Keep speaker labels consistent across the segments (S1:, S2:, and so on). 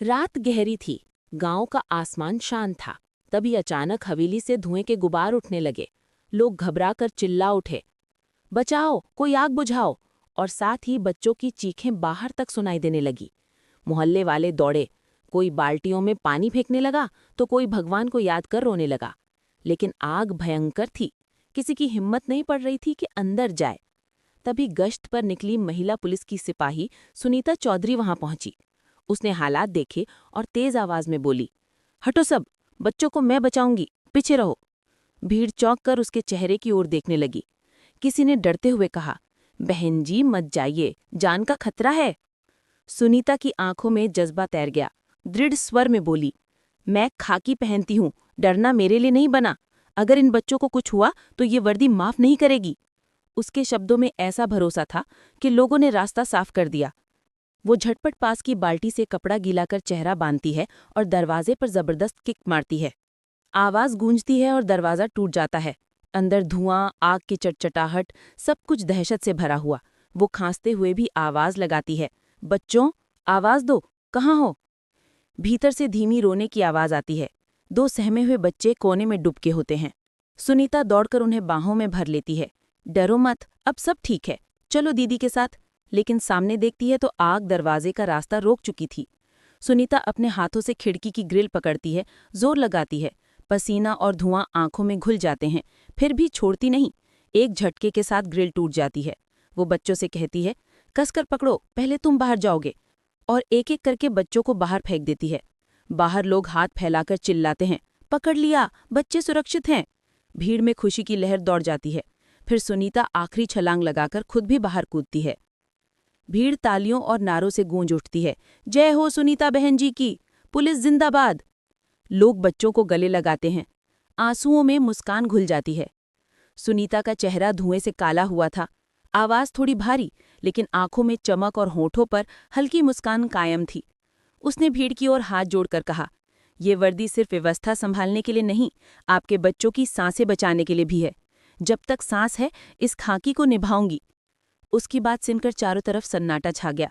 S1: रात गहरी थी। गांव का आसमान शांत था। तभी अचानक हवेली से धुएं के गुबार उठने लगे। लोग घबराकर चिल्ला उठे, बचाओ, कोई आग बुझाओ। और साथ ही बच्चों की चीखें बाहर तक सुनाई देने लगी। मोहल्ले वाले दौड़े। कोई बाल्टियों में पानी फेंकने लगा तो कोई भगवान को याद कर रोने लगा। लेकिन आग भयंकर थी। किसी की हिम्मत नहीं पड़ रही थी कि अंदर जाए। तभी गश्त पर निकली महिला पुलिस की सिपाही सुनीता चौधरी वहां पहुंची। उसने हालात देखे और तेज आवाज में बोली, हटो सब, बच्चों को मैं बचाऊंगी, पीछे रहो। भीड़ चौंक कर उसके चेहरे की ओर देखने लगी। किसी ने डरते हुए कहा, बहन जी मत जाइए, जान का खतरा है। सुनीता की आंखों में जज्बा तैर गया। दृढ़ स्वर में बोली, मैं खाकी पहनती हूँ, डरना मेरे लिए नहीं बना। अगर इन बच्चों को कुछ हुआ तो ये वर्दी माफ नहीं करेगी। उसके शब्दों में ऐसा भरोसा था कि लोगों ने रास्ता साफ कर दिया। वो झटपट पास की बाल्टी से कपड़ा गीला कर चेहरा बांधती है और दरवाजे पर जबरदस्त किक मारती है। आवाज गूंजती है और दरवाजा टूट जाता है। अंदर धुआं, आग की चटचटाहट, सब कुछ दहशत से भरा हुआ। वो खांसते हुए भी आवाज लगाती है, बच्चों, आवाज दो, कहाँ हो? भीतर से धीमी रोने की आवाज आती है। दो सहमे हुए बच्चे कोने में डुबके होते हैं। सुनीता दौड़कर उन्हें बाहों में भर लेती है। डरो मत, अब सब ठीक है, चलो दीदी के साथ। लेकिन सामने देखती है तो आग दरवाजे का रास्ता रोक चुकी थी। सुनीता अपने हाथों से खिड़की की ग्रिल पकड़ती है, जोर लगाती है। पसीना और धुआं आंखों में घुल जाते हैं, फिर भी छोड़ती नहीं। एक झटके के साथ ग्रिल टूट जाती है। वो बच्चों से कहती है, कसकर पकड़ो, पहले तुम बाहर जाओगे। और एक एक करके बच्चों को बाहर फेंक देती है। बाहर लोग हाथ फैलाकर चिल्लाते हैं, पकड़ लिया, बच्चे सुरक्षित हैं। भीड़ में खुशी की लहर दौड़ जाती है। फिर सुनीता आखिरी छलांग लगाकर खुद भी बाहर कूदती है। भीड़ तालियों और नारों से गूंज उठती है, जय हो सुनीता बहन जी की, पुलिस जिंदाबाद। लोग बच्चों को गले लगाते हैं। आंसुओं में मुस्कान घुल जाती है। सुनीता का चेहरा धुएं से काला हुआ था। आवाज थोड़ी भारी, लेकिन आंखों में चमक और होठों पर हल्की मुस्कान कायम थी। उसने भीड़ की ओर हाथ जोड़कर कहा, ये वर्दी सिर्फ व्यवस्था संभालने के लिए नहीं, आपके बच्चों की सांसें बचाने के लिए भी है। जब तक सांस है, इस खाकी को निभाऊंगी। उसकी बात सुनकर चारों तरफ सन्नाटा छा गया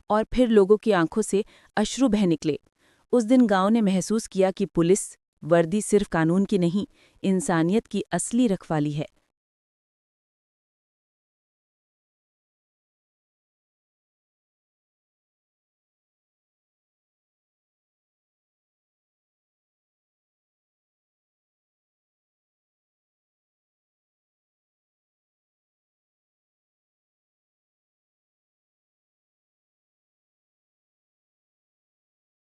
S1: और फिर लोगों की आंखों से अश्रु बह निकले। उस दिन गांव ने महसूस किया कि पुलिस वर्दी सिर्फ कानून की नहीं, इंसानियत की असली रखवाली है।